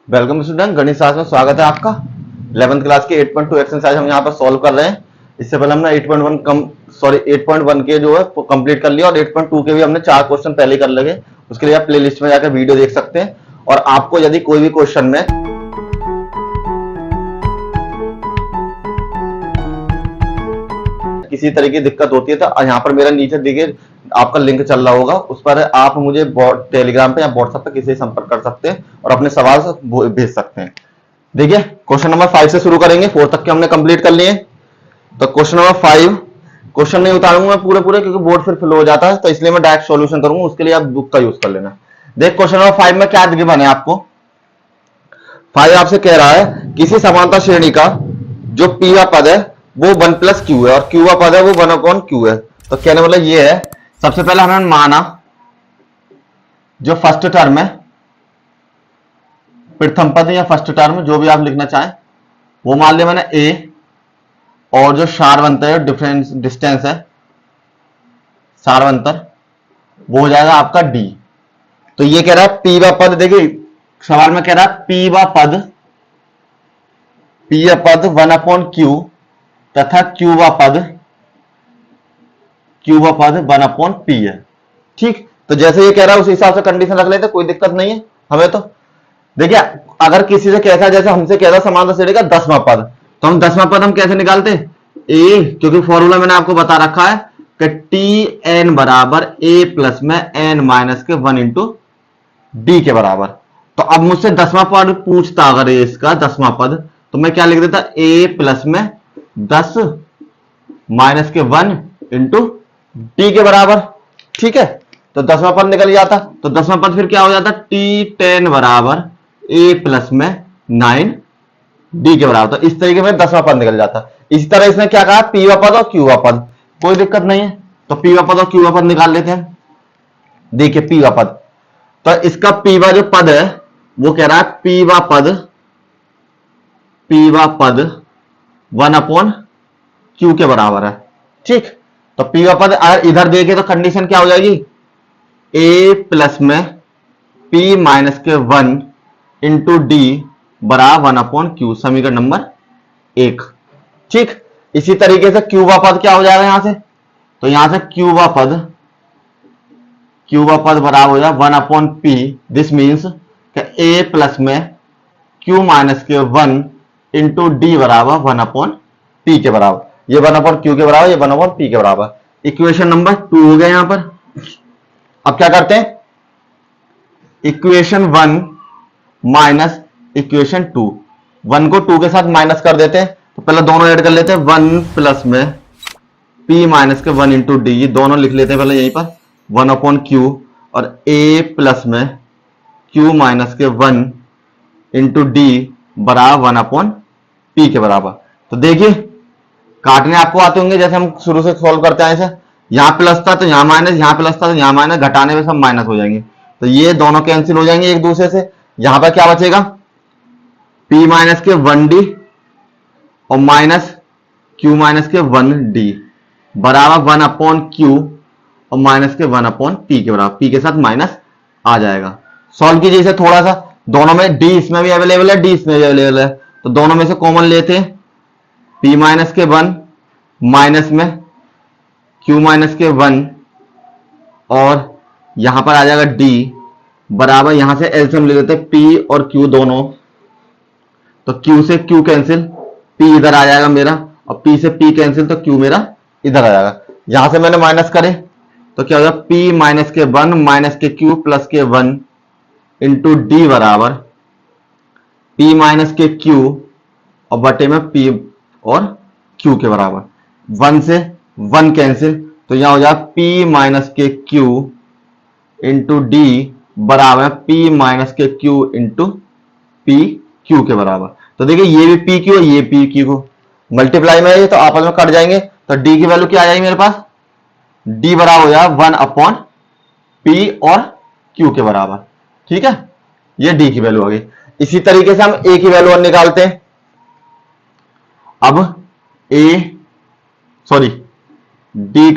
Welcome student, गणित शास्त्र में स्वागत है आपका। 11th क्लास के 8.2 एक्सरसाइज हम यहाँ पर सॉल्व कर रहे हैं। इससे पहले हमने 8.1 के जो है कंप्लीट कर लिया और 8.2 के भी हमने 4 क्वेश्चन पहले कर लगे। उसके लिए आप प्ले लिस्ट में जाकर वीडियो देख सकते हैं। और आपको यदि कोई भी क्वेश्चन में किसी तरह की दिक्कत होती है तो यहाँ पर मेरा नीचे देखिए आपका लिंक चल रहा होगा, उस पर आप मुझे टेलीग्राम पे या व्हाट्सएप पे किसी से संपर्क कर सकते हैं और अपने सवाल भेज सकते हैं। देखिए क्वेश्चन नंबर 5 से शुरू करेंगे। 4 तक के हमने कंप्लीट कर लिए। तो क्वेश्चन नंबर 5, क्वेश्चन नहीं उतारूंगा मैं पूरे क्योंकि बोर्ड फिर फिल हो जाता है, तो इसलिए मैं डायरेक्ट सॉल्यूशन करूंगा। उसके लिए आप बुक का यूज कर लेना। देख क्वेश्चन नंबर 5 में क्या गिवन है आपको। 5 आपसे कह रहा है किसी समानता श्रेणी का जो पी का पद है वो 1 प्लस क्यू है और क्यू का पद है वो 1 अपॉन क्यू है। तो कहने मतलब ये है, सबसे पहले हमने माना जो फर्स्ट टर्म है, प्रथम पद या फर्स्ट टर्म जो भी आप लिखना चाहें, वो मान लिया मैंने ए, और जो सारवंतर है डिफरेंस डिस्टेंस है सारवंतर वो हो जाएगा आपका डी। तो ये कह रहा है पी व पद, देखिए सवाल में कह रहा है पी व पद 1 अपॉन क्यू तथा क्यू व पद 1 अपॉन पी है। ठीक, तो जैसे ये कह रहा है उस हिसाब से कंडीशन रख लेते, कोई दिक्कत नहीं है हमें। तो देखिए अगर किसी से कहता है, जैसे हमसे कहता समानता श्रेणी का 10वां पद, तो हम 10वां पद हम कैसे निकालते हैं, ए, क्योंकि फॉर्मूला मैंने आपको बता रखा है कि टी एन बराबर ए प्लस में एन माइनस के 1 इंटू डी के बराबर। तो अब मुझसे 10वां पद पूछता अगर ये इसका 10वां पद, तो मैं क्या लिख देता, ए प्लस में 10 माइनस के 1 इंटू डी के बराबर। ठीक है, तो 10वां पद निकल जाता। तो 10वां पद फिर क्या हो जाता, टी 10 बराबर ए प्लस में 9 डी के बराबर। तो इस तरीके में 10वां पद निकल जाता। इसी तरह इसने क्या कहा, पी वा पद और क्यू वा पद, कोई दिक्कत नहीं है। तो पी वा पद और क्यू वा पद निकाल लेते हैं। देखिए पी वा पद, तो इसका पी वा जो पद है वो कह रहा है पी वा पद 1 अपॉन क्यू के बराबर है। ठीक, तो पी वा पद अगर इधर देखे तो कंडीशन क्या हो जाएगी, ए प्लस में पी माइनस के 1 इंटू डी बराबर 1 अपॉन क्यू, समीकरण नंबर 1। ठीक, इसी तरीके से क्यू वा पद क्या हो जाएगा यहां से, तो यहां से क्यू वा पद बराबर हो जाएगा 1 upon P. This means A plus में क्यू माइनस के 1 इंटू डी बराबर 1 अपॉन पी के बराबर। ये 1 अपॉन क्यू के बराबर, ये 1 अपॉन पी के बराबर। इक्वेशन नंबर 2 हो गया यहां पर। अब क्या करते हैं, इक्वेशन 1 माइनस इक्वेशन 2, 1 को 2 के साथ माइनस कर देते हैं। तो पहले दोनों ऐड कर लेते हैं, 1 प्लस में p माइनस के 1 इंटू डी, ये दोनों लिख लेते हैं पहले यहीं पर, 1 अपॉन क्यू, और a प्लस में q माइनस के 1 इंटू डी बराबर 1 अपॉन पी के बराबर। तो देखिए काटने आपको आते होंगे, जैसे हम शुरू से सॉल्व करते हैं ऐसे, यहां प्लस था तो यहां माइनस, यहां प्लस था तो यहां माइनस, घटाने में सब माइनस हो जाएंगे। तो ये दोनों कैंसिल हो जाएंगे एक दूसरे से। यहां पर क्या बचेगा, p माइनस के 1d और माइनस q माइनस के 1d बराबर 1 अपॉन क्यू और माइनस के 1 अपॉन p के बराबर, p के साथ माइनस आ जाएगा। सॉल्व कीजिए इसे थोड़ा सा, दोनों में d इसमें भी अवेलेबल है, d इसमें भी अवेलेबल है, तो दोनों में से कॉमन लेते हैं, p माइनस के 1 माइनस में q माइनस के 1 और यहां पर आ जाएगा d बराबर, यहां से एलसीएम ले लेते हैं p और q दोनों, तो q से q कैंसिल, p इधर आ जाएगा मेरा, और p से p कैंसिल, तो q मेरा इधर आ जाएगा। यहां से मैंने माइनस करे तो क्या हो जाएगा, p माइनस के 1 माइनस के q प्लस के 1 इंटू डी बराबर p माइनस के q और बटे में p और q के बराबर। 1 से 1 कैंसिल, तो यहां हो जाएगा p माइनस के q इंटू डी बराबर p माइनस के q इंटू पी क्यू के बराबर। तो देखिए ये भी पी क्यू, ये पी क्यू मल्टीप्लाई में है, तो आपस में कट जाएंगे। तो डी की वैल्यू क्या आ जाएगी मेरे पास, डी बराबर हो जाएगा 1 अपॉन पी और क्यू के बराबर। ठीक है, ये डी की वैल्यू आ गई। इसी तरीके से हम ए की वैल्यू निकालते हैं। अब डी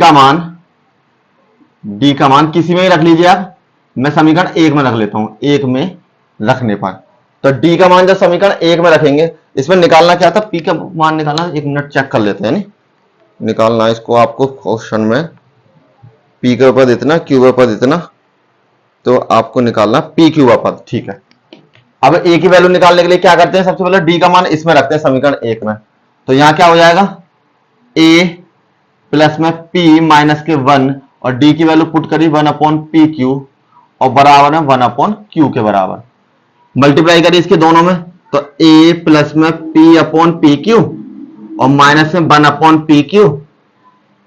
का मान किसी में ही रख लीजिए आप, मैं समीकरण 1 में रख लेता हूं, 1 में रखने पर तो डी का मान जब समीकरण 1 में रखेंगे, इसमें निकालना क्या था, पी का मान निकालना। एक मिनट चेक कर लेते हैं, नहीं निकालना है इसको आपको क्वेश्चन में, पी के ऊपर इतना, क्यू के ऊपर इतना, तो आपको निकालना पी क्यू का पद। ठीक है, अब ए की वैल्यू निकालने के लिए क्या करते हैं, सबसे पहले डी का मान इसमें रखते हैं समीकरण 1 में। तो यहां क्या हो जाएगा, ए प्लस में पी माइनस के 1 और डी की वैल्यू पुट करी 1 अपॉन पी क्यू और बराबर है 1 अपॉन क्यू के बराबर। मल्टीप्लाई करिए इसके दोनों में, तो ए प्लस में पी अपॉन पी क्यू और माइनस में 1 अपॉन पी क्यू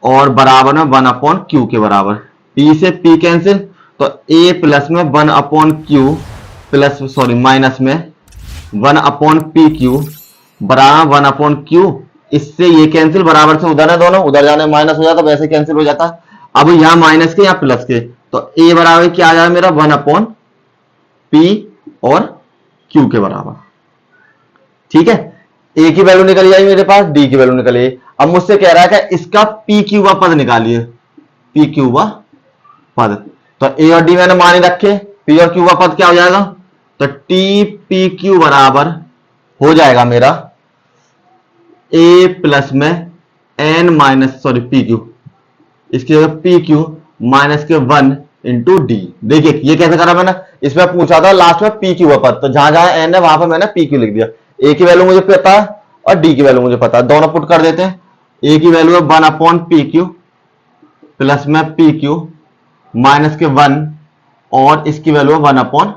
और बराबर में 1 अपॉन क्यू के बराबर। पी से पी कैंसिल, तो ए प्लस में 1 upon Q plus sorry minus में 1 अपॉन पी क्यू बराबर 1 अपॉन क्यू। इससे ये कैंसिल, बराबर से उधर है दोनों, उधर जाने माइनस हो जाता, वैसे कैंसिल हो जाता। अब यहां माइनस के या प्लस के, तो ए बराबर क्या आ जाएगा मेरा 1 अपॉन पी और क्यू के बराबर। ठीक है, ए की वैल्यू निकल जाएगी मेरे पास, डी की वैल्यू निकल जाएगी। अब मुझसे कह रहा है कि इसका पी क्यू का पद निकालिए, पी क्यू का पद। तो ए और डी मैंने मान रखे, पी और क्यू का पद क्या हो जाएगा, तो टी पी क्यू बराबर हो जाएगा मेरा ए प्लस में N minus sorry P Q, इसकी जगह पी क्यू माइनस के 1 इंटू डी। देखिए ये कैसे करा मैंने, इसमें पूछा था लास्ट में पी क्यू का पद, तो जहां जहां एन है वहां पर मैंने पी क्यू लिख दिया। ए की वैल्यू मुझे पता है और डी की वैल्यू मुझे पता है, दोनों पुट कर देते हैं। ए की वैल्यू है 1 अपॉन पी क्यू प्लस में पी क्यू माइनस के 1 और इसकी वैल्यू है 1 अपॉन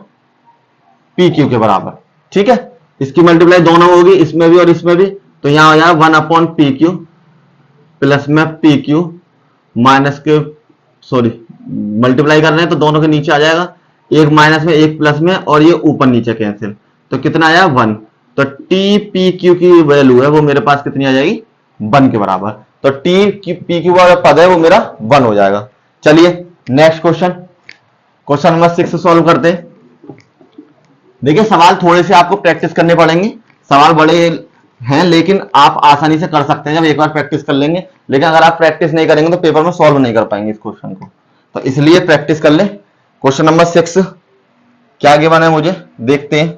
पी क्यू के बराबर। ठीक है, इसकी मल्टीप्लाई दोनों होगी, इसमें भी और इसमें भी, तो यहां हो जाएगा 1 अपॉन पी क्यू प्लस में पी क्यू माइनस के सॉरी मल्टीप्लाई कर रहे हैं तो दोनों के नीचे आ जाएगा, एक माइनस में एक प्लस में और ये ऊपर नीचे कैंसिल, तो कितना आया 1। तो टी पी क्यू की वैल्यू है वो मेरे पास कितनी आ जाएगी 1 के बराबर। तो टी पी क्यू वाला पद है वो मेरा 1 हो जाएगा। चलिए next question, question number 6 solve करते हैं। देखिए सवाल थोड़े से आपको प्रैक्टिस करने पड़ेंगे, सवाल बड़े हैं लेकिन आप आसानी से कर सकते हैं जब एक बार प्रैक्टिस कर लेंगे। लेकिन अगर आप प्रैक्टिस नहीं करेंगे तो पेपर में सॉल्व नहीं कर पाएंगे इस क्वेश्चन को, तो इसलिए प्रैक्टिस कर लें। क्वेश्चन नंबर 6 क्या गिवन है मुझे देखते हैं।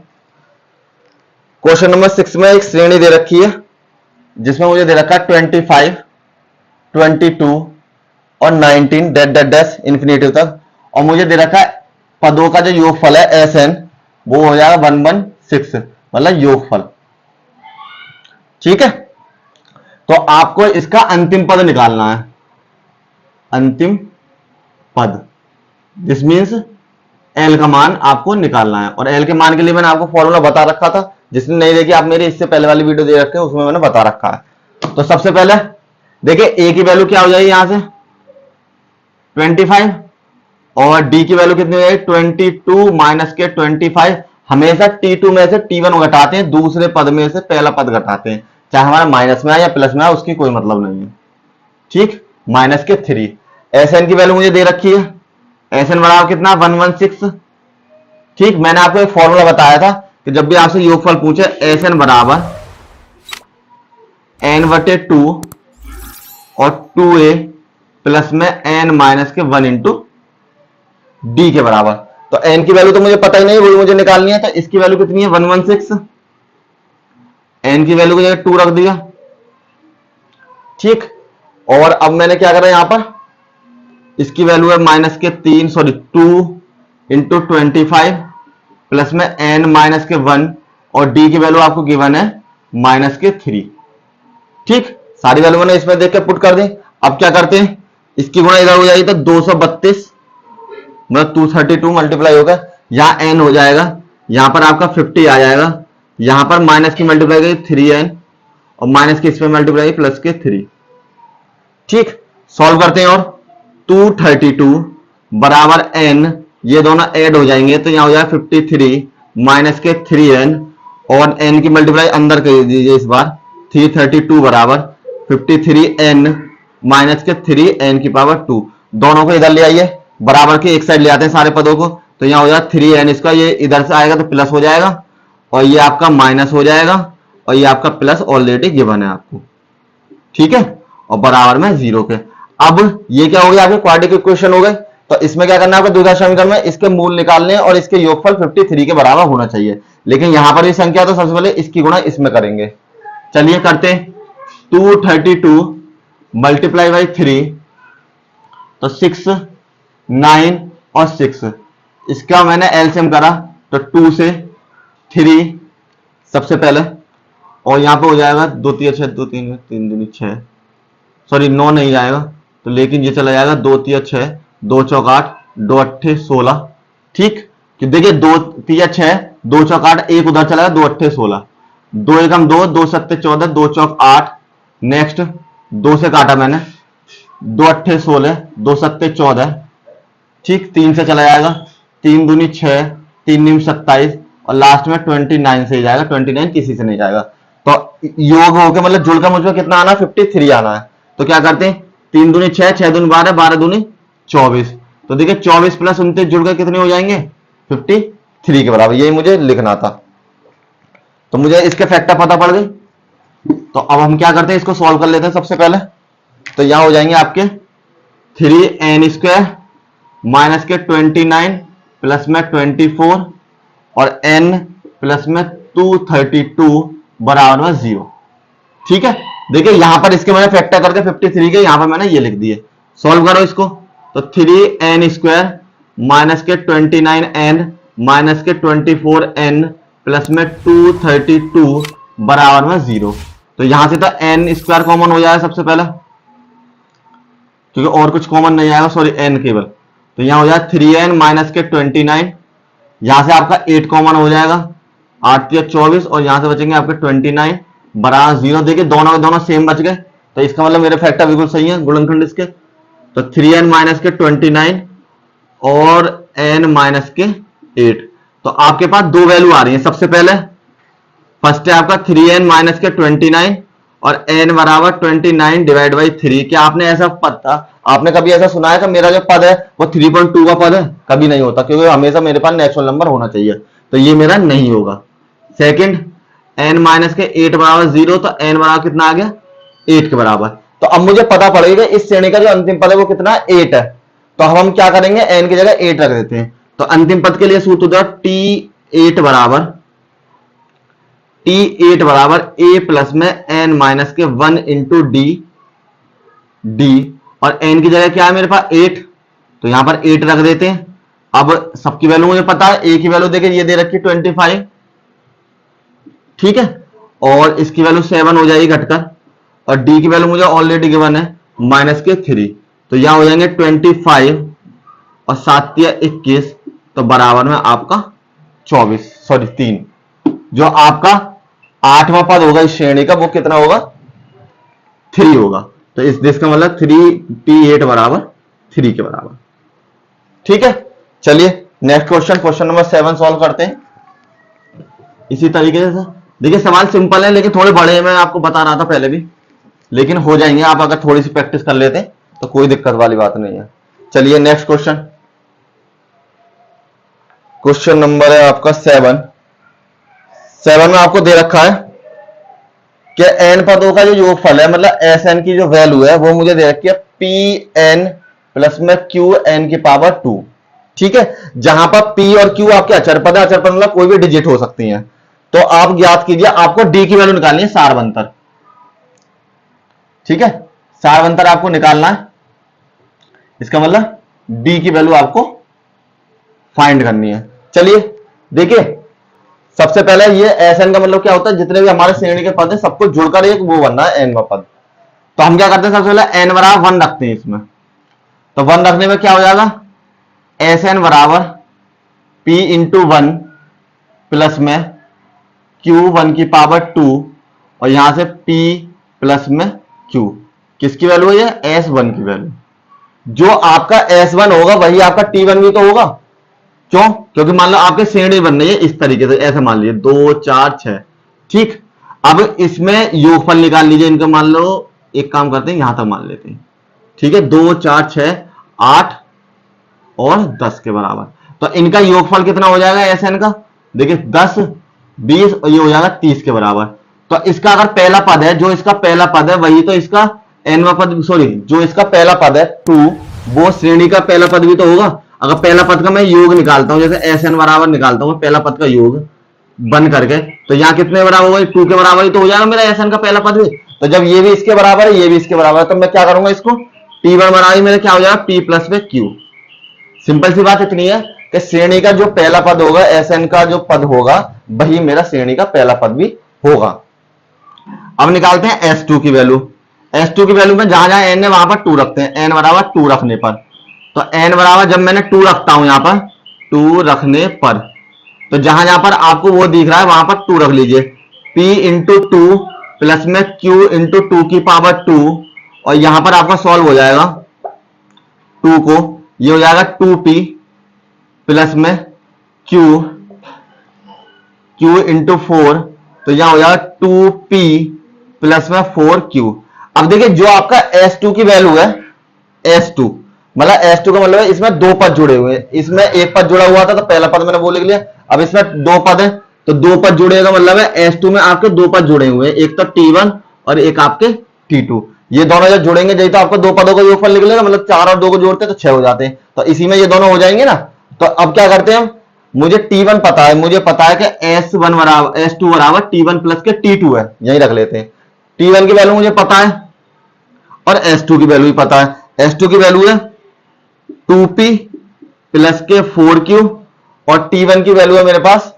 क्वेश्चन नंबर 6 में एक श्रेणी दे रखी है जिसमें मुझे दे रखा है 25, 22 और 19 डैश डैश डैश इंफिनिटी तक, और मुझे दे रखा है पदों का जो योगफल है एस एन वो हो जाएगा 116, मतलब योगफल। ठीक है, तो आपको इसका अंतिम पद निकालना है, अंतिम पद, दिस मीन्स एल का मान आपको निकालना है। और एल के मान के लिए मैंने आपको फॉर्मूला बता रखा था, जिसने नहीं देखी आप मेरे इससे पहले वाली वीडियो दे रखे हैं उसमें मैंने बता रखा है। तो सबसे पहले देखिए ए की वैल्यू क्या हो जाएगी यहां से 25 और डी की वैल्यू कितनी हो जाएगी 22 माइनस के 25। हमेशा T2 में से T1 घटाते हैं, दूसरे पद में से पहला पद घटाते हैं, चाहे हमारा माइनस में आए या प्लस में आए उसकी कोई मतलब नहीं है। ठीक, माइनस के 3। एस एन की वैल्यू मुझे दे रखी है, एस एन बराबर कितना 116। ठीक, मैंने आपको एक फॉर्मूला बताया था कि जब भी आपसे योगफल पूछे एस एन बराबर n/2 और 2a प्लस में n माइनस के 1 इंटू डी के बराबर। तो n की वैल्यू तो मुझे पता ही नहीं, वही मुझे निकालनी है। तो इसकी वैल्यू कितनी है 116, n की वैल्यू की जगह 2 रख दिया। ठीक, और अब मैंने क्या करा यहां पर, इसकी वैल्यू है माइनस के 3 सॉरी 2 इंटू 25 प्लस में n माइनस के 1 और d की वैल्यू आपको गिवन है माइनस के 3। ठीक, सारी वैल्यू मैंने इसमें देख के पुट कर दी। अब क्या करते हैं, इसकी गुणा इधर हो जाएगी तो 232 मतलब 232 मल्टीप्लाई होगा, यहां n हो जाएगा, यहां पर आपका 50 आ जाएगा, यहां पर माइनस की मल्टीप्लाई करेगी 3n और माइनस की इस पे मल्टीप्लाई प्लस के 3। ठीक, सॉल्व करते हैं और 232 बराबर n, ये दोनों ऐड हो जाएंगे तो यहां हो जाएगा 53 माइनस के 3n और n की मल्टीप्लाई अंदर कर दीजिए इस बार 332 बराबर 53n माइनस के 3n की पावर 2। दोनों को इधर ले आइए, बराबर के एक साइड ले आते हैं सारे पदों को, तो यहां हो जाएगा 3n, इसका ये इधर से आएगा तो प्लस हो जाएगा और ये आपका माइनस हो जाएगा और ये आपका प्लस ऑलरेडी गिवन है आपको। ठीक है, और बराबर में 0 के। अब ये क्या हो गया आपके क्वाड्रेटिक इक्वेशन हो गए। तो इसमें क्या करना है आपको, दूसरा समीकरण में इसके मूल निकालने और इसके योगफल 53 के बराबर होना चाहिए। लेकिन यहां पर ये संख्या तो सबसे पहले इसकी गुणा इसमें करेंगे। चलिए करते हैं। 232 मल्टीप्लाई बाई 3 तो 6, 9 और 6, इसका मैंने एलसीएम करा तो 2 से 3 सबसे पहले, और यहां पे हो जाएगा 2 3 6, 2 3 3 दूनी 6, सॉरी 9 नहीं जाएगा तो, लेकिन ये चला जाएगा 2 3 6, 2 चौक 8, 2 अट्ठे 16। ठीक, कि देखिए 2 3 6, 2 चौक 8, एक उधर चला गया, 2 अट्ठे 16, 2 एकम 2, 2 सत्ते 14, 2 चौक 8, नेक्स्ट 2 से काटा मैंने, 2 अट्ठे 16, 2 सत्ते 14, ठीक, 3 से चला जाएगा, 3 दूनी 6, 3 नीम 27, और लास्ट में 29 से ही जाएगा, 29 किसी से नहीं जाएगा। तो योग होके मतलब जुड़कर मुझे कितना आना है, 53 आना है। तो क्या करते हैं, 3 दूनी 6, 6 दूनी 12, 12 दूनी 24, तो देखिए 24 प्लस 29 जुड़कर कितने हो जाएंगे, 53 के बराबर। यही मुझे लिखना था, तो मुझे इसके फैक्टर पता पड़ गई। तो अब हम क्या करते हैं, इसको सॉल्व कर लेते हैं सबसे पहले। तो यहां हो जाएंगे आपके 3n² माइनस के 29 प्लस में 24 और n प्लस में 232 बराबर में 0। ठीक है, देखिए यहां पर इसके मैंने फैक्टर करके 53 के यहां पर मैंने ये लिख दिए। सॉल्व करो इसको, तो 3n² माइनस के 29n माइनस के 24n प्लस में 232 बराबर में 0। तो यहां से तो n² कॉमन हो जाएगा सबसे पहला, क्योंकि और कुछ कॉमन नहीं आएगा, सॉरी n केवल। तो यहां हो जाएगा 3n माइनस के 29, यहां से आपका 8 कॉमन हो जाएगा, 8 या 24, और यहां से बचेंगे आपके 29 बराबर 0। देखिए दोनों के दोनों सेम बच गए, तो इसका मतलब मेरे फैक्टर बिल्कुल सही है गुणनखंड इसके। तो 3n माइनस के 29 और n माइनस के 8, तो आपके पास दो वैल्यू आ रही है। सबसे पहले फर्स्ट है आपका 3n माइनस के 29 और n बराबर 29 डिवाइड बाई 3। क्या आपने ऐसा पता, आपने कभी ऐसा सुना है कि मेरा जो पद है वो 3.2 का पद है? कभी नहीं होता, क्योंकि हमेशा मेरे पास नेचुरल नंबर होना चाहिए, तो ये मेरा नहीं होगा। सेकंड, n माइनस के 8 बराबर 0, तो n बराबर कितना आ गया, 8 के बराबर। तो अब मुझे पता पड़ेगा इस श्रेणी का जो अंतिम पद है वो कितना है, 8 है। तो हम क्या करेंगे, n की जगह 8 रख देते हैं। तो अंतिम पद के लिए सूत्र होता है t8 बराबर a प्लस में n माइनस के 1 इंटू डी, और n की जगह क्या है मेरे पास 8, तो यहां पर 8 रख देते हैं। अब सबकी वैल्यू मुझे पता है, a की वैल्यू देखिए ये दे रखी 25, ठीक है, और इसकी वैल्यू 7 हो जाएगी घटकर, और d की वैल्यू मुझे ऑलरेडी गिवन है माइनस के 3। तो यहां हो जाएंगे 25 और 7 या 21, तो बराबर में आपका 24, सॉरी 3। जो आपका 8वां पद होगा इस श्रेणी का वो कितना होगा, 3 होगा। तो इसका मतलब 3t8 बराबर 3 के बराबर। ठीक है, चलिए next question, question number 7 solve करते हैं इसी तरीके से। देखिए सवाल सिंपल है लेकिन थोड़े बड़े हैं, मैं आपको बता रहा था पहले भी, लेकिन हो जाएंगे आप अगर थोड़ी सी प्रैक्टिस कर लेते हैं तो कोई दिक्कत वाली बात नहीं है। चलिए नेक्स्ट क्वेश्चन, क्वेश्चन नंबर है आपका 7 में आपको दे रखा है कि n पदों का जो योगफल है, मतलब Sn की जो वैल्यू है वो मुझे दे रखी है Pn प्लस में Qn की पावर 2। ठीक है, जहां पर P और Q आपके अचर पद है, अचर पद मतलब कोई भी डिजिट हो सकती हैं। तो आप ज्ञात कीजिए, आपको D की वैल्यू निकालनी है, सारवंतर। ठीक है, सारवंतर आपको निकालना है, इसका मतलब D की वैल्यू आपको फाइंड करनी है। चलिए देखिए, सबसे पहले ये Sn का मतलब क्या होता है, जितने भी हमारे श्रेणी के पद है सबको जुड़कर एक वो बनना है n पद। तो हम क्या करते हैं, सबसे पहले n बराबर 1 रखते हैं इसमें। तो 1 रखने में क्या हो जाएगा, Sn बराबर p इंटू 1 प्लस में q1 की पावर 2, और यहां से p प्लस में q, किसकी वैल्यू है ये, S1 की वैल्यू। जो आपका S1 होगा वही आपका T1 भी तो होगा, क्यों, क्योंकि मान लो आपके श्रेणी बन रही है इस तरीके से, ऐसे मान लीजिए 2 4 6। ठीक, अब इसमें योगफल निकाल लीजिए इनका, मान लो एक काम करते हैं यहां तक मान लेते हैं। ठीक है, 2 4 6 8 और 10 के बराबर। तो इनका योगफल कितना हो जाएगा Sn का, देखिए 10 20 और ये हो जाएगा 30 के बराबर। तो इसका अगर पहला पद है, जो इसका पहला पद है वही तो इसका nवां पद, सॉरी जो इसका पहला पद है 2 वो श्रेणी का पहला पद भी तो होगा। अगर पहला पद का मैं योग निकालता हूं, जैसे एस एन बराबर निकालता हूं पहला पद का योग बन करके, तो यहाँ कितने बराबर होगा, 2 के बराबर ही तो हो जाएगा मेरा एस एन का पहला पद भी। तो जब ये भी इसके बराबर है, ये भी इसके बराबर है, तो मैं क्या करूंगा, इसको T1 बराबर मेरा क्या हो जाएगा, P प्लस में Q। सिंपल सी बात इतनी है कि श्रेणी का जो पहला पद होगा, एस एन का जो पद होगा, वही मेरा श्रेणी का पहला पद भी होगा। अब निकालते हैं S2 की वैल्यू। S2 की वैल्यू में जहां जहां n है वहां पर 2 रखते हैं, n बराबर 2 रखने पर। तो n बराबर जब मैंने 2 रखता हूं यहां पर 2 रखने पर, तो जहां जहां पर आपको वो दिख रहा है वहां पर 2 रख लीजिए। P इंटू 2 प्लस में Q इंटू 2 की पावर 2, और यहां पर आपका सॉल्व हो जाएगा 2 को, ये हो जाएगा 2P प्लस में Q इंटू 4, तो यहां हो जाएगा 2P प्लस में 4Q। अब देखिए जो आपका S2 की वैल्यू है, S2 मतलब S2 का मतलब है इसमें दो पद जुड़े हुए हैं, इसमें एक पद जुड़ा हुआ था तो पहला पद मैंने वो लिख लिया, अब इसमें दो पद है तो दो पद जुड़ेगा, मतलब है S2 में आपके दो पद जुड़े हुए हैं, एक तो T1 और एक आपके T2। ये दोनों जब जुड़ेंगे जैसे तो आपको दो पदों का योगफल निकलेगा, मतलब 4 और 2 को जोड़ते हैं तो 6 हो जाते हैं, तो इसी में ये दोनों हो जाएंगे ना। तो अब क्या करते हैं, मुझे T1 पता है, मुझे पता है कि S1 बराबर S2 बराबर T1 प्लस के T2 है, यही रख लेते हैं। T1 की वैल्यू मुझे पता है और S2 की वैल्यू भी पता है। S2 की वैल्यू है 2P प्लस के 4Q, और T1 की वैल्यू है मेरे पास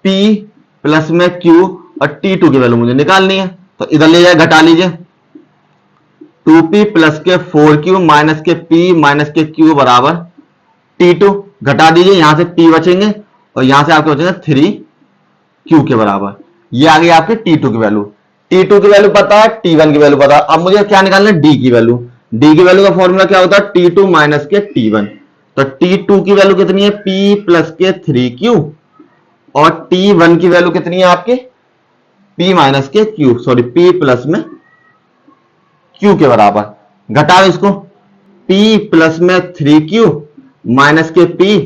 P प्लस में Q, और T2 की वैल्यू मुझे निकालनी है, तो इधर ले जाए घटा लीजिए, 2P प्लस के 4Q माइनस के P माइनस के Q बराबर T2, घटा दीजिए, यहां से P बचेंगे और यहां से आपके बचेंगे 3Q के बराबर। ये आ गई आपकी T2 की वैल्यू। T2 की वैल्यू पता है, T1 की वैल्यू पता है। अब मुझे क्या निकालना है, D की वैल्यू। D की वैल्यू का फॉर्मूला क्या होता है, T2 माइनस के T1। तो T2 की वैल्यू कितनी है, P प्लस के 3Q, और T1 की वैल्यू कितनी है आपके, P माइनस के Q, सॉरी P प्लस में Q के बराबर। घटाओ इसको, P प्लस में 3Q माइनस के P,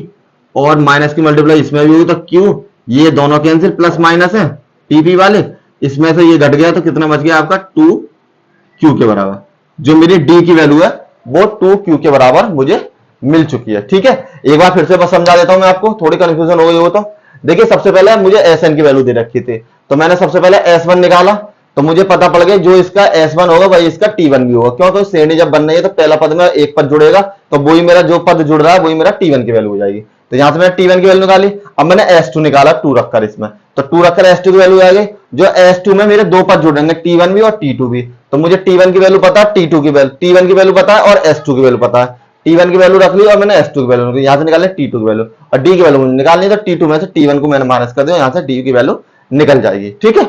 और माइनस की मल्टीप्लाई इसमें भी होगी तो Q, ये दोनों कैंसिल, प्लस माइनस है PP वाले, इसमें से ये घट गया तो कितना बच गया आपका 2Q के बराबर। जो मेरी D की वैल्यू है वो 2Q के बराबर मुझे मिल चुकी है। ठीक है, एक बार फिर से बस समझा देता हूं मैं आपको, थोड़ी कंफ्यूजन हो गई हो तो। देखिए सबसे पहले मुझे SN की वैल्यू दे रखी थी, तो मैंने सबसे पहले S1 निकाला, तो मुझे पता पड़ गया जो इसका S1 होगा वही इसका T1 भी होगा। क्यों, तो श्रेणी जब बन रही है तो पहला पद में एक पद जुड़ेगा, तो वही मेरा जो पद जुड़ रहा है वही मेरा T1 की वैल्यू हो जाएगी। तो यहां से मैंने T1 की वैल्यू निकाली। अब मैंने S2 निकाला 2 रखकर इसमें, तो 2 रखकर S2 की वैल्यू आ गई। जो S2 में मेरे दो पद जुड़ेंगे, T1 भी और T2 भी, तो मुझे T1 की वैल्यू पता है, T2 की वैल्यू, T1 की वैल्यू पता है और S2 की वैल्यू पता है। T1 की वैल्यू रख ली और मैंने S2 की वैल्यू, यहां से निकाले T2 की वैल्यू, और D की वैल्यू मुझे निकालनी है, तो T2 में से T1 को मैंने माइनस कर दिया, यहां से D की वैल्यू निकल जाएगी। ठीक है,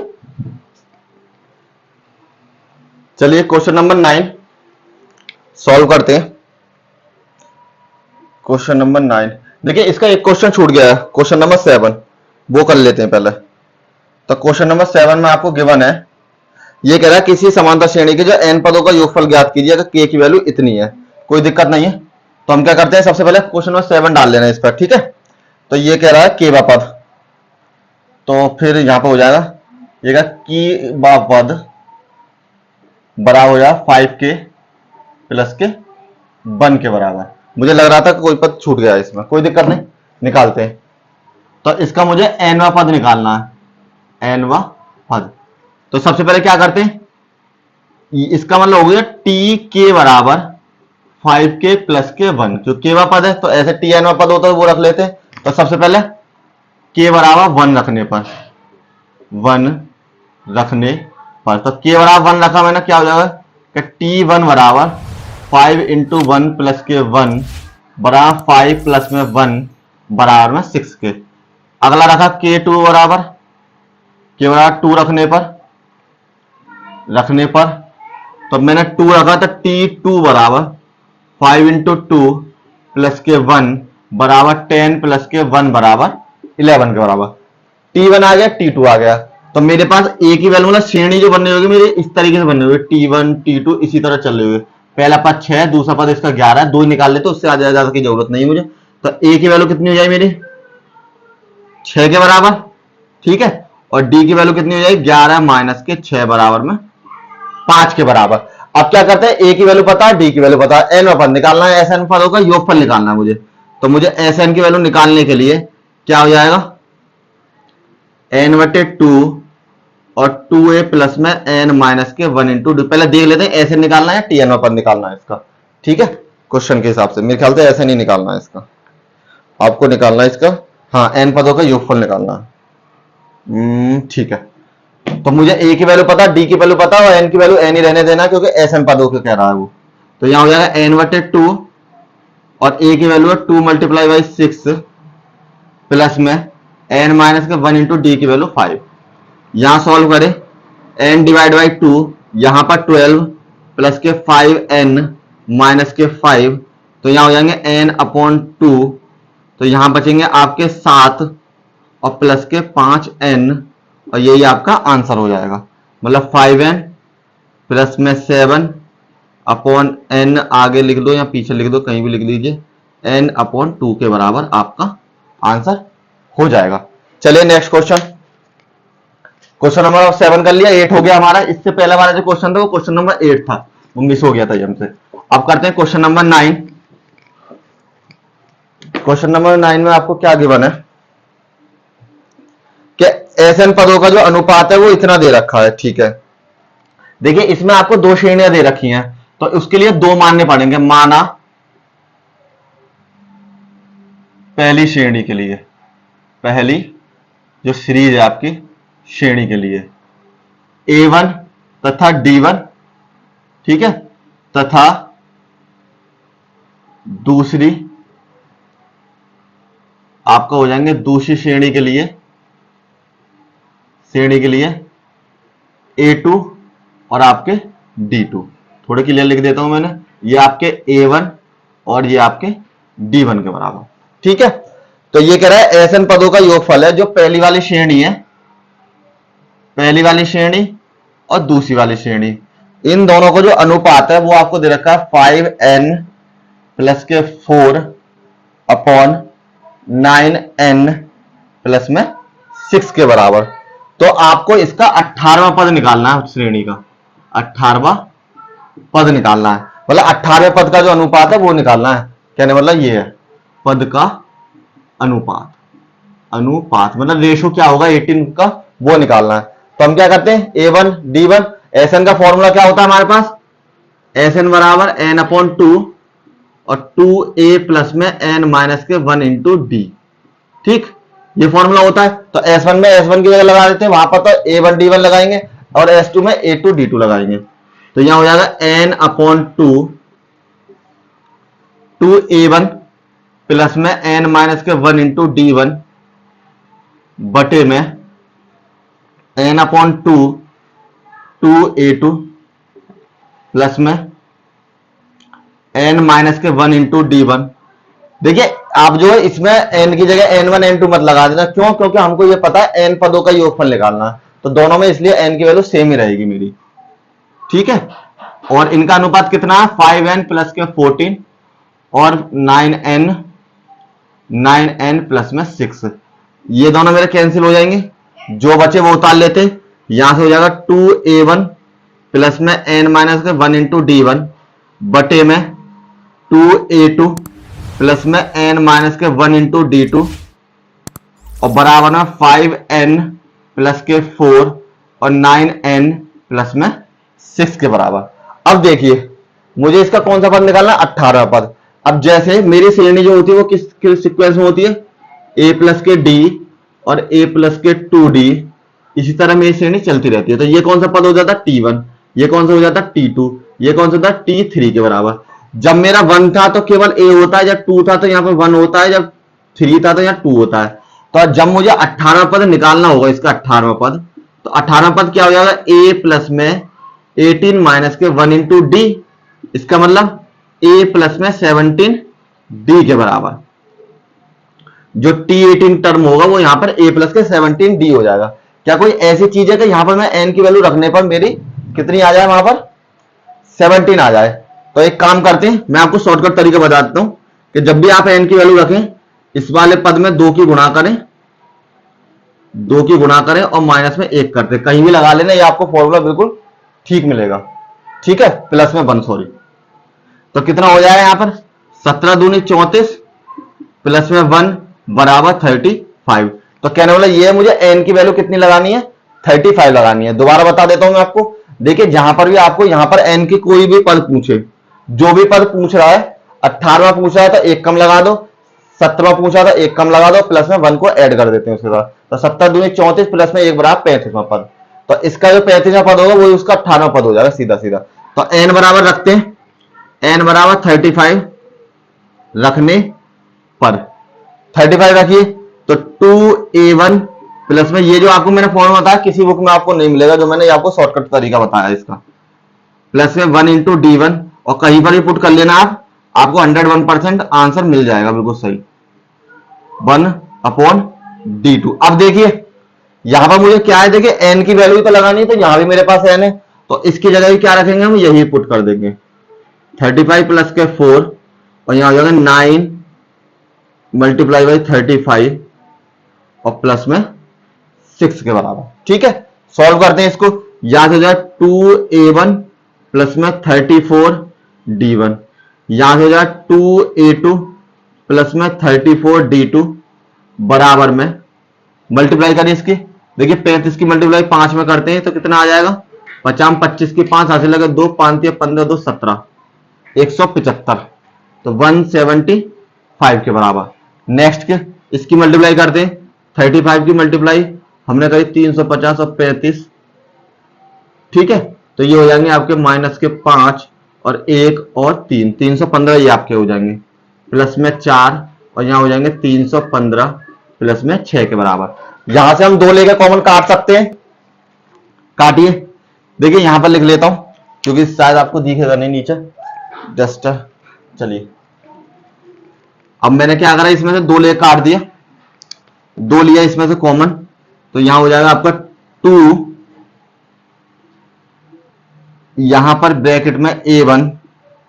चलिए क्वेश्चन नंबर 9 सॉल्व करते हैं। क्वेश्चन नंबर 9, देखिए इसका एक क्वेश्चन छूट गया है, क्वेश्चन नंबर 7, वो कर लेते हैं पहले। तो क्वेश्चन नंबर 7 में आपको गिवन है, ये कह रहा है किसी समांतर श्रेणी के जो n पदों का योगफल ज्ञात कीजिए, तो k की वैल्यू इतनी है। कोई दिक्कत नहीं है, तो हम क्या करते हैं, सबसे पहले क्वेश्चन नंबर 7 डाल लेना इस पर। ठीक है, तो ये कह रहा है k पद, तो फिर यहां पर हो जाएगा, ये k पद बराबर हो जाएगा 5k प्लस के 1 के बराबर। मुझे लग रहा था कि कोई पद छूट गया है इसमें, कोई दिक्कत नहीं, निकालते हैं। तो इसका मुझे nवां पद निकालना है, nवां पद। तो सबसे पहले क्या करते हैं, इसका मतलब हो गया t के बराबर 5k प्लस के 1, जो k वां पद है, तो ऐसे t nवां पद होता है वो रख लेते हैं। तो सबसे पहले k बराबर 1 रखने पर, 1 रखने पर, तो k बराबर 1 रखा मैंने, क्या हो जाएगा कि t1 बराबर 5 इंटू 1 प्लस के 1 बराबर 5 प्लस में 1 बराबर में 6k। अगला रखा k2 बराबर, k बराबर 2 रखने पर, तो मैंने 2 रखा, तो t2 बराबर 5 इंटू 2 प्लस के 1 बराबर 10 प्लस के 1 बराबर 11 के बराबर। t1 आ गया, t2 आ गया, तो मेरे पास एक ही वैल्यू, मतलब श्रेणी जो बननी होगी मेरी इस तरीके से बननी होगी, t1 t2 इसी तरह चल रही होगी। पहला पद 6, दूसरा पद इसका 11 है, दो ही निकाल लेते, उससे ज्यादा की जरूरत नहीं है मुझे। तो a की वैल्यू कितनी हो जाएगी मेरी, 6 के बराबर। ठीक है, और d की वैल्यू कितनी हो जाएगी, 11 माइनस के 6 बराबर में 5 के बराबर। अब क्या करते हैं, ए की वैल्यू पता है, डी की वैल्यू पता है, एन पद निकालना है, एस एन पदों का योगफल निकालना है मुझे। तो मुझे एस एन की वैल्यू निकालने के लिए क्या हो जाएगा, एन बटे टू और 2a प्लस में एन माइनस के 1 इंटू डी। पहले देख लेते हैं एस एन निकालना है टी एन पद निकालना है इसका। ठीक है, क्वेश्चन के हिसाब से मेरे ख्याल से ऐसे नहीं निकालना है इसका, आपको निकालना है इसका, हाँ एन पदों का योगफल निकालना है। ठीक है, तो मुझे ए की वैल्यू पता, डी की वैल्यू पता और एन की वैल्यू एन ही रहने देना क्योंकि एस एन पदों के कह रहा है वो। तो यहां हो जाएगा एन बटे टू और ए की वैल्यू है 2 मल्टीप्लाई बाई 6 प्लस में एन माइनस के 1 इंटू डी की वैल्यू 5। यहां सॉल्व करें, एन डिवाइड बाई 2, यहां पर 12 प्लस के 5n माइनस के 5, तो यहां हो जाएंगे n अपॉन 2, तो यहां बचेंगे आपके 7 और प्लस के 5n और यही आपका आंसर हो जाएगा। मतलब 5n प्लस में 7 अपॉन n, आगे लिख दो या पीछे लिख दो, कहीं भी लिख लीजिए, n अपॉन 2 के बराबर आपका आंसर हो जाएगा। चलिए नेक्स्ट क्वेश्चन, क्वेश्चन नंबर 7 कर लिया, 8 हो गया हमारा। इससे पहले हमारा जो क्वेश्चन था वो क्वेश्चन नंबर 8 था, वो मिस हो गया था हमसे। अब करते हैं क्वेश्चन नंबर 9। क्वेश्चन नंबर 9 में आपको क्या गिवन है कि एस एन पदों का जो अनुपात है वो इतना दे रखा है। ठीक है, देखिए इसमें आपको दो श्रेणियां दे रखी हैं, तो उसके लिए दो मानने पड़ेंगे। माना पहली श्रेणी के लिए, पहली जो सीरीज है आपकी श्रेणी के लिए A1 तथा D1, ठीक है, तथा दूसरी आपका हो जाएंगे दूसरी श्रेणी के लिए A2 और आपके D2। थोड़े क्लियर लिख देता हूं मैंने, ये आपके A1 और ये आपके D1 के बराबर। ठीक है, तो ये कह रहा है एस एन पदों का योगफल है, जो पहली वाली श्रेणी है, पहली वाली श्रेणी और दूसरी वाली श्रेणी, इन दोनों को जो अनुपात है वो आपको दे रखा है 5n प्लस के 4 अपॉन 9n प्लस में 6 के बराबर। तो आपको इसका 18वां पद निकालना है, श्रेणी का 18वां पद निकालना है। मतलब 18वें पद का जो अनुपात है वो निकालना है। कहने मतलब ये है पद का अनुपात, अनुपात मतलब रेशो क्या होगा 18 का, वो निकालना है। तो हम क्या करते हैं, A1 D1, एस एन का फॉर्मूला क्या होता है हमारे पास, एस एन बराबर n अपॉन 2 और 2a प्लस में n माइनस के 1 इंटू डी। ठीक, ये फॉर्मूला होता है। तो S1 में S1 की जगह लगा देते हैं, वहां पर तो A1 D1 लगाएंगे और S2 में A2 D2 लगाएंगे। तो यहां हो जाएगा n अपॉन 2a1 प्लस में n माइनस के 1 इंटू D1 बटे में n अपॉन 2a2 प्लस में n माइनस के 1 इंटू D1। देखिए आप जो है इसमें n की जगह n1 n2 मत लगा देना, क्यों, क्योंकि हमको ये पता है n पदों का योगफल निकालना है, तो दोनों में इसलिए n की वैल्यू सेम ही रहेगी मेरी। ठीक है, और इनका अनुपात कितना है, 5n प्लस के 14 और 9n प्लस में 6। ये दोनों मेरे कैंसिल हो जाएंगे, जो बचे वो उतार लेते हैं। यहां से हो जाएगा 2a1 प्लस में n माइनस के 1 इंटू D1 बटे में 2a2 प्लस में n माइनस के 1 इंटू D2 और बराबर में 5n प्लस के 4 और 9n प्लस में 6 के बराबर। अब देखिए मुझे इसका कौन सा पद निकालना है, 18वां पद। अब जैसे मेरी श्रेणी जो होती है वो किस सीक्वेंस में होती है, a प्लस के d और a प्लस के 2d, इसी तरह मेरी श्रेणी चलती रहती है। तो ये कौन सा पद हो जाता है, T1, ये कौन सा हो जाता है T2, ये कौन सा होता है T3 के बराबर। जब मेरा 1 था तो केवल a होता है, जब 2 था तो यहाँ पर 1 होता है, जब 3 था तो यहाँ 2 होता है। तो जब मुझे 18वां पद निकालना होगा, इसका 18वां पद, तो 18वां पद क्या हो जाएगा, a प्लस में 18 माइनस के 1 इंटू डी, इसका मतलब a प्लस में 17 d के बराबर। जो T18 टर्म होगा वो यहां पर a प्लस के 17 d हो जाएगा। क्या कोई ऐसी चीज है कि यहां पर मैं n की वैल्यू रखने पर मेरी कितनी आ जाए, वहां पर 17 आ जाए। तो एक काम करते हैं, मैं आपको शॉर्टकट तरीका बताता हूं कि जब भी आप n की वैल्यू रखें, इस वाले पद में 2 की गुणा करें, 2 की गुणा करें और माइनस में 1 करते, कहीं भी लगा लेना, ये आपको फॉर्मूला बिल्कुल ठीक मिलेगा। ठीक है, प्लस में 1 सॉरी। तो कितना हो जाएगा यहां पर 17 दूनी 34 प्लस में 1 बराबर 35। तो कहने वाला ये मुझे n की वैल्यू कितनी लगानी है 35 लगानी है। दोबारा बता देता हूं मैं आपको, देखिए जहां पर भी आपको यहां पर n की कोई भी पद पूछे, जो भी पद पूछ रहा है 18वां पूछ रहा है तो 1 कम लगा दो, 17वां पूछा था 1 कम लगा दो, प्लस में 1 को ऐड कर देते हैं उसके बाद। तो 17 दूनी 34 प्लस में 1 बराबर 35वां पद। तो इसका जो 35वां पद होगा वही उसका 18वां पद हो जाएगा सीधा सीधा। तो n बराबर रखते हैं, n बराबर 35 रखने पर 35 रखिए तो 2a1 प्लस में ये जो आपको मैंने फॉर्मूला बताया किसी बुक में आपको नहीं मिलेगा, जो मैंने आपको शॉर्टकट तरीका बताया इसका, प्लस में 1 इंटू d1 और कहीं पर भी पुट कर लेना आप, आपको 101% आंसर मिल जाएगा बिल्कुल सही 1/d2। अब देखिए यहां पर मुझे क्या है, देखिए n की वैल्यू तो लगानी है तो यहां भी मेरे पास n है, तो इसकी जगह भी क्या रखेंगे हम यही पुट कर देंगे 35 प्लस के 4 और यहां हो जाएगा 9 मल्टीप्लाई बाई 35 और प्लस में 6 के बराबर। ठीक है, सॉल्व करते हैं इसको, यहां से हो जाए 2a1 प्लस में 34d1, यहां से हो जाए 2a2 प्लस में 34d2 बराबर में मल्टीप्लाई करें इसकी, देखिए 35 की मल्टीप्लाई 5 में करते हैं तो कितना आ जाएगा 50 25 की 5 हासिल लगे 2 5 15 2 17 175, तो 175 के बराबर। नेक्स्ट के इसकी मल्टीप्लाई करते हैं, 35 की मल्टीप्लाई हमने करी 350 और 35, ठीक है, तो ये हो जाएंगे आपके माइनस के 5 और 1 और 3 315 ये आपके हो जाएंगे, प्लस में 4 और यहां हो जाएंगे 315 प्लस में 6 के बराबर। यहां से हम 2 लेकर कॉमन काट सकते हैं, काटिए, देखिए यहां पर लिख लेता हूं क्योंकि शायद आपको दिखेगा नहीं नीचे, जस्ट चलिए अब मैंने क्या करा इसमें से 2 लेकर काट दिया, 2 लिया इसमें से कॉमन, तो यहां हो जाएगा आपका 2, यहां पर ब्रैकेट में a1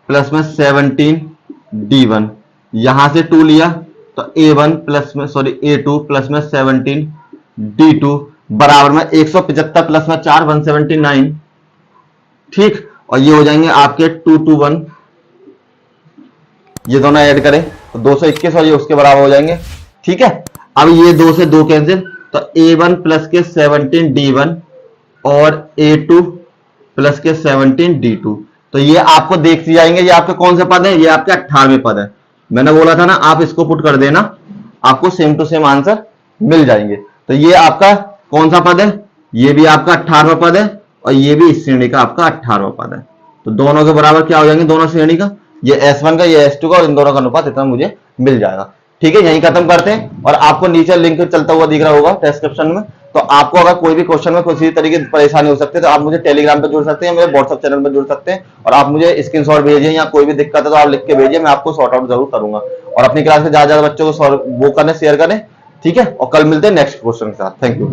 प्लस में 17d1, यहां से 2 लिया तो a1 प्लस में सॉरी a2 प्लस में 17d2 बराबर में 175 प्लस में 4 179, ठीक, और ये हो जाएंगे आपके 221, ये दोनों ऐड करें तो 221 और ये उसके बराबर हो जाएंगे। ठीक है, अब ये 2 से 2 कैंसिल, तो a1 प्लस के 17d1 और a2 प्लस के 17d2, तो ये आपको देखते जाएंगे ये आपके कौन से पद है, ये आपके 18वें पद है। मैंने बोला था ना आप इसको पुट कर देना आपको सेम टू सेम आंसर मिल जाएंगे। तो ये आपका कौन सा पद है, ये भी आपका 18वां पद है और ये भी इस श्रेणी का आपका 18वां पद है। तो दोनों के बराबर क्या हो जाएंगे दोनों श्रेणी का, ये S1 का ये S2 का और इन दोनों का अनुपात इतना मुझे मिल जाएगा। ठीक है, यही खत्म करते हैं और आपको नीचे लिंक चलता हुआ दिख रहा होगा डिस्क्रिप्शन में, तो आपको अगर कोई भी क्वेश्चन में किसी तरीके की परेशानी हो सकती है तो आप मुझे टेलीग्राम पे जुड़ सकते हैं, मेरे व्हाट्सएप चैनल पे जुड़ सकते हैं और आप मुझे स्क्रीनशॉट भेजिए या कोई भी दिक्कत है तो आप लिख के भेजिए, मैं आपको सॉर्ट आउट जरूर करूंगा। और अपनी क्लास में ज्यादा बच्चों को वो करें शेयर करें, ठीक है, और कल मिलते हैं नेक्स्ट क्वेश्चन के साथ। Thank you.